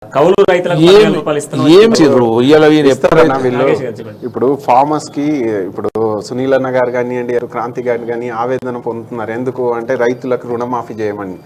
కౌలు రైతులకు ఇప్పుడు ఫార్మర్స్ కి ఇప్పుడు సునీల్ అన్న గారు కానివ్వండి, క్రాంతి గారు కానీ ఆవేదన పొందుతున్నారు. ఎందుకు అంటే రైతులకు రుణమాఫీ చేయమని.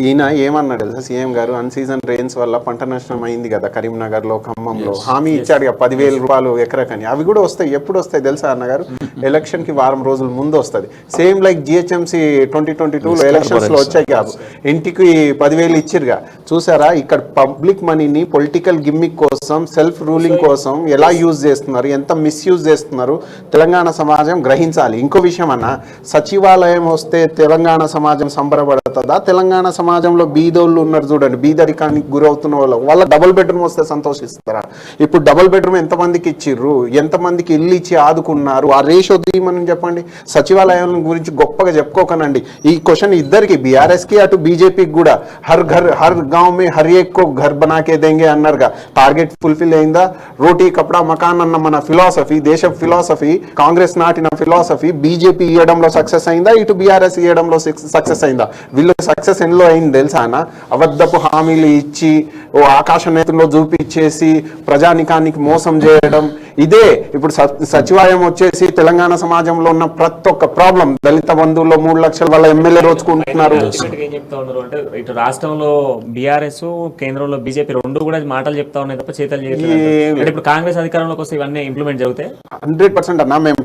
ఈయన ఏమన్నాడు తెలుసా సీఎం గారు, అన్ సీజన్ రెయిన్స్ వల్ల పంట నష్టం అయింది కదా కరీంనగర్ లో, ఖమ్మంలో. హామీ ఇచ్చాడు 10,000 రూపాయలు ఎకరకని. అవి కూడా వస్తాయి. ఎప్పుడు వస్తాయి తెలుసా అన్నగారు? ఎలక్షన్ కి వారం రోజుల ముందు వస్తుంది. సేమ్ లైక్ జిహెచ్ఎంసీ 2022లో ఎలక్షన్స్ లో వచ్చాయి కాదు, ఇంటికి 10,000 ఇచ్చిరుగా. చూసారా ఇక్కడ పబ్లిక్ మనీని పొలిటికల్ గిమ్మిక్ కోసం, సెల్ఫ్ రూలింగ్ కోసం ఎలా యూజ్ చేస్తున్నారు, ఎంత మిస్యూజ్ చేస్తున్నారు తెలంగాణ సమాజం గ్రహించాలి. ఇంకో విషయం అన్న, సచివాలయం వస్తే తెలంగాణ సమాజం సంబరపడుతుందా? తెలంగాణ సమాజంలో బీదోళ్ళు ఉన్నారు చూడండి, బీదరికానికి గురవుతున్న వాళ్ళ డబుల్ బెడ్రూమ్ వస్తే సంతోషిస్తారా? ఇప్పుడు డబుల్ బెడ్రూమ్ ఎంతమందికి ఇచ్చిర్రు, ఎంతమందికి ఇల్లు ఇచ్చి ఆదుకున్నారు? ఆ రేషో తీయమని చెప్పండి. సచివాలయం గురించి గొప్పగా చెప్పుకోకనండి. ఈ క్వశ్చన్ ఇద్దరికి, బీఆర్ఎస్ కి అటు బీజేపీకి కూడా. హర్ ఘర్ హర్ గాంవ్ మే హర్ ఏక్ కో ఘర్ బనాకే దేంగే అన్నారుగా. టార్గెట్ ఫుల్ఫిల్ అయిందా? రోటీ కపడా మకాన్ అన్న మన ఫిలాసఫీ, దేశ ఫిలాసఫీ, కాంగ్రెస్ నాటిన ఫిలాసఫీ బీజేపీ ఇవ్వడంలో సక్సెస్ అయిందా, ఇటు బీఆర్ఎస్ ఇవ్వడంలో సక్సెస్ అయిందా? వీళ్ళు సక్సెస్ ఎందులో అయింది తెలుసా అన్న? అబద్ధపు హామీలు ఇచ్చి ఓ ఆకాశ నేతల్లో చూపించేసి ప్రజానికానికి మోసం చేయడం. ఇదే ఇప్పుడు సచివాలయం వచ్చేసి తెలంగాణ సమాజంలో ఉన్న ప్రతి ఒక్క ప్రాబ్లం. దళిత బంధువుల్లో 3 లక్షల వాళ్ళ ఎమ్మెల్యే రోజుకుంటున్నారు. ఏం చెప్తా ఉన్నారు అంటే ఇటు రాష్ట్రంలో బీఆర్ఎస్, కేంద్రంలో బీజేపీ రెండు కూడా మాటలు చెప్తా ఉన్నాయి తప్ప చేతలు చేయట్లేదు. ఇప్పుడు కాంగ్రెస్ అధికారంలోకి వస్తే ఇవన్నీ ఇంప్లిమెంట్ జరుగుతాయి 100% అన్న. మేము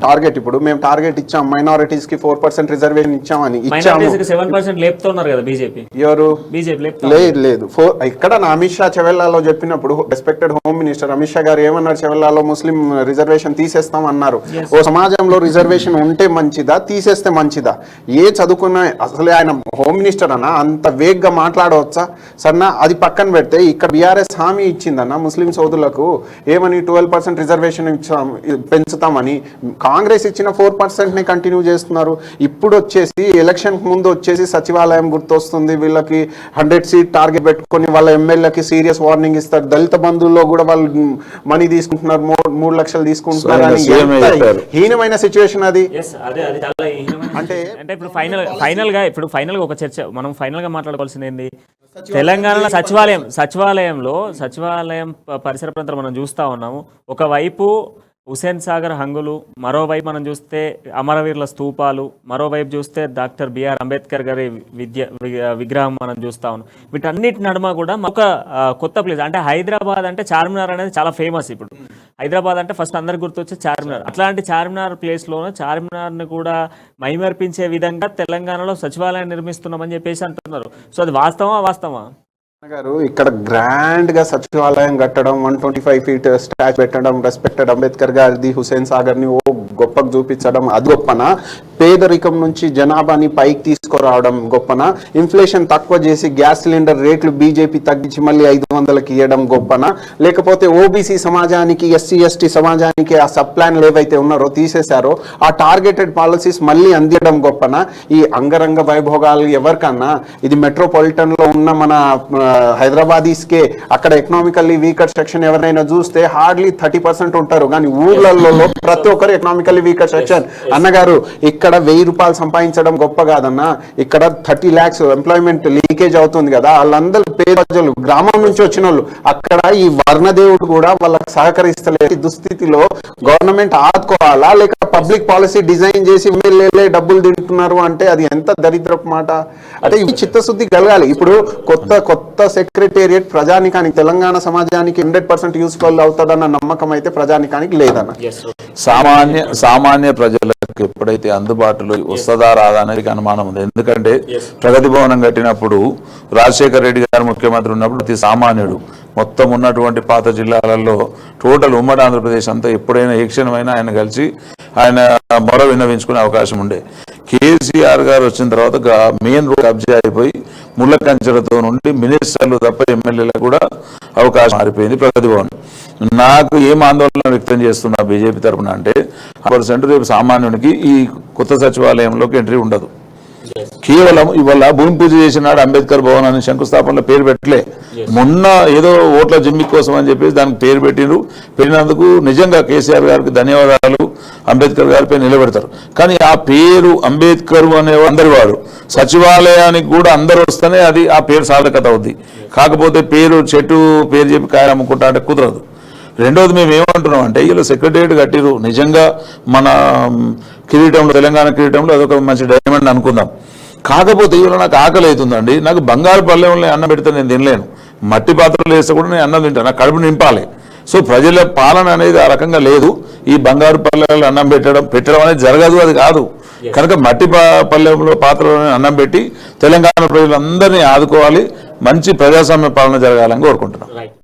టార్గెట్ ఇచ్చాం, మైనారిటీస్ కి 4% రిజర్వేషన్ ఇచ్చామని. 7% లేపుతున్నారు కదా బీజేపీ. ఎవరు? బీజేపీ లేదు. ఇక్కడ అమిత్ షా చెవెల్లాలో చెప్పినప్పుడు respected home minister Amit Shah గారు ఏమన్నారు? చెవెల్లాలో ముస్లిం రిజర్వేషన్ తీసేస్తాం అన్నారు. ఓ సమాజంలో రిజర్వేషన్ ఉంటే మంచిదా, తీసేస్తే మంచిదా? ఏ చదువుకున్న అసలు ఆయన హోమ్ మినిస్టర్ అన్న అంత వేగ్గా మాట్లాడవచ్చా? సన్నా అది పక్కన పెడితే ఇక్కడ బీఆర్ఎస్ హామీ ఇచ్చిందన్న ముస్లిం సోదరులకు ఏమని? 12% రిజర్వేషన్ పెంచుతామని. కాంగ్రెస్ ఇచ్చిన 4%ని కంటిన్యూ చేస్తున్నారు. ఇప్పుడు వచ్చేసి ఎలక్షన్ ముందు వచ్చేసి సచివాలయం గుర్తొస్తుంది. వీళ్ళకి 100 సీట్ టార్గెట్ పెట్టుకుని వాళ్ళ ఎమ్మెల్యేకి సీరియస్ వార్నింగ్ ఇస్తారు. దళిత బంధువుల్లో కూడా వాళ్ళు మనీ తీసుకుంటున్నారు, 3 లక్షలు తీసుకుంటున్నారు అని. హీనమైన సిచ్యువేషన్ అది. అంటే ఇప్పుడు ఫైనల్ గా ఒక చర్చ మనం ఫైనల్ గా మాట్లాడుకోవాల్సింది ఏంది? తెలంగాణలో సచివాలయం పరిసర ప్రాంతాలు మనం చూస్తా ఉన్నాము. ఒకవైపు హుసేన్ సాగర్ హంగులు, మరోవైపు మనం చూస్తే అమరవీరుల స్తూపాలు, మరోవైపు చూస్తే డాక్టర్ బిఆర్ అంబేద్కర్ గారి విగ్రహం మనం చూస్తా ఉన్నాం. వీటన్నిటి నడుమ కూడా ఒక కొత్త ప్లేస్ అంటే హైదరాబాద్ అంటే చార్మినార్ అనేది చాలా ఫేమస్. ఇప్పుడు హైదరాబాద్ అంటే ఫస్ట్ అందరికి గుర్తొచ్చే చార్మినార్. అట్లాంటి చార్మినార్ ప్లేస్లోనూ చార్మినార్ని కూడా మైమర్పించే విధంగా తెలంగాణలో సచివాలయం నిర్మిస్తున్నామని చెప్పేసి అంటున్నారు. సో అది వాస్తవా? గారు ఇక్కడ గ్రాండ్ గా సచివాలయం కట్టడం, 125 ఫీట్ స్టాచ్యూ పెట్టడం, రెస్పెక్టెడ్ అంబేద్కర్ గారిది, హుసేన్ సాగర్ ని గొప్పగా చూపించడం అది గొప్పనా? పేదరికం నుంచి జనాభాని పైకి తీసుకురావడం గొప్పనా? ఇన్ఫ్లేషన్ తక్కువ చేసి గ్యాస్ సిలిండర్ రేట్లు బీజేపీ తగ్గించి మళ్ళీ 500కి ఇవ్వడం గొప్పనా? లేకపోతే ఓబీసీ సమాజానికి, ఎస్సీ ఎస్టీ సమాజానికి ఆ సబ్ ప్లాన్లు ఏవైతే ఉన్నారో తీసేశారో ఆ టార్గెటెడ్ పాలసీస్ మళ్ళీ అందించడం గొప్పనా? ఈ అంగరంగ వైభోగాలు ఎవరికన్నా? ఇది మెట్రోపాలిటన్ లో ఉన్న మన హైదరాబాదీస్కే. అక్కడ ఎకనామికల్లీ వీకర్ సెక్షన్ ఎవరైనా చూస్తే హార్డ్లీ 30% ఉంటారు, కానీ ఊర్లలో ప్రతి ఒక్కరు ఎకనామికల్లీ వీకర్ సెక్షన్. అన్నగారు ఇక్కడ 1000 రూపాయలు సంపాదించడం గొప్ప కాదన్నా. ఇక్కడ 30 lakhs ఎంప్లాయ్మెంట్ లీకేజ్ అవుతుంది కదా. వాళ్ళందరూ పేద ప్రజలు, గ్రామం నుంచి వచ్చిన వాళ్ళు. అక్కడ ఈ వర్ణదేవుడు కూడా వాళ్ళకి సహకరిస్తలేదు. దుస్థితిలో గవర్నమెంట్ ఆదుకోవాలా, లేక పబ్లిక్ పాలసీ డిజైన్ చేసి ఎమ్మెల్యేలే డబ్బులు తింటున్నారు అంటే అది ఎంత దరిద్రపు మాట. అంటే ఇవి చిత్తశుద్ధి కలగాలి. ఇప్పుడు కొత్త సెక్రటేరియట్ ప్రజానికానికి, తెలంగాణ సమాజానికి 100% యూస్ఫుల్ అవుతుందన్న నమ్మకం అయితే ప్రజానికానికి లేదన్న. సామాన్య ప్రజలకు ఎప్పుడైతే అందుబాటులో వస్తుందా రాదా అనేది అనుమానం ఉంది. ఎందుకంటే ప్రగతి భవనం కట్టినప్పుడు రాజశేఖర్ రెడ్డి గారు ముఖ్యమంత్రి ఉన్నప్పుడు ప్రతి సామాన్యుడు మొత్తం ఉన్నటువంటి పాత జిల్లాలలో టోటల్ ఉమ్మడి ఆంధ్రప్రదేశ్ అంతా ఎప్పుడైనా ఏ క్షణమైనా ఆయన కలిసి ఆయన మొర విన్నవించుకునే అవకాశం ఉండే. కేసీఆర్ గారు వచ్చిన తర్వాత మెయిన్ రోడ్ కబ్జా అయిపోయి ముళ్ళ కంచెలతో నుండి మినిస్టర్లు తప్ప ఎమ్మెల్యేలకు కూడా అవకాశం మారిపోయింది ప్రగతి భవన్. నాకు ఏం ఆందోళన వ్యక్తం చేస్తున్నా బీజేపీ తరఫున అంటే 100% రేపు సామాన్యునికి ఈ కొత్త సచివాలయంలోకి ఎంట్రీ ఉండదు. కేవలం ఇవాళ భూమి పూజ చేసినాడు అంబేద్కర్ భవన్ అని శంకుస్థాపనలో పేరు పెట్టలే. మొన్న ఏదో ఓట్ల జిమ్మి కోసం అని చెప్పేసి దానికి పేరు పెట్టినందుకు నిజంగా కేసీఆర్ గారికి ధన్యవాదాలు. అంబేద్కర్ గారిపై నిలబెడతారు. కానీ ఆ పేరు అంబేద్కర్ అనే అందరి వాడు సచివాలయానికి కూడా అందరు వస్తేనే అది ఆ పేరు సార్థకత అవుద్ది. కాకపోతే చెట్టు పేరు చెప్పి కాయలు అమ్ముకుంటా అంటే కుదరదు. రెండోది మేము ఏమంటున్నాం అంటే వీళ్ళు సెక్రటరియట్ కట్టిరు, నిజంగా మన కిరీటంలో తెలంగాణ కిరీటంలో అదొక మంచి డైమండ్ అనుకుందాం. కాకపోతే ఇవాళ నాకు ఆకలి అవుతుందండి. నాకు బంగారు పల్లెంలో అన్నం పెడితే నేను తినలేను, మట్టి పాత్రలు వేస్తే కూడా నేను అన్నం తింటాను, నాకు కడుపు నింపాలి. సో ప్రజల పాలన అనేది ఆ రకంగా లేదు. ఈ బంగారు పల్లెల్లో అన్నం పెట్టడం అనేది జరగదు, అది కాదు. కనుక మట్టి పల్లెంలో పాత్రలో అన్నం పెట్టి తెలంగాణ ప్రజలందరినీ ఆదుకోవాలి, మంచి ప్రజాస్వామ్య పాలన జరగాలని కోరుకుంటున్నాం.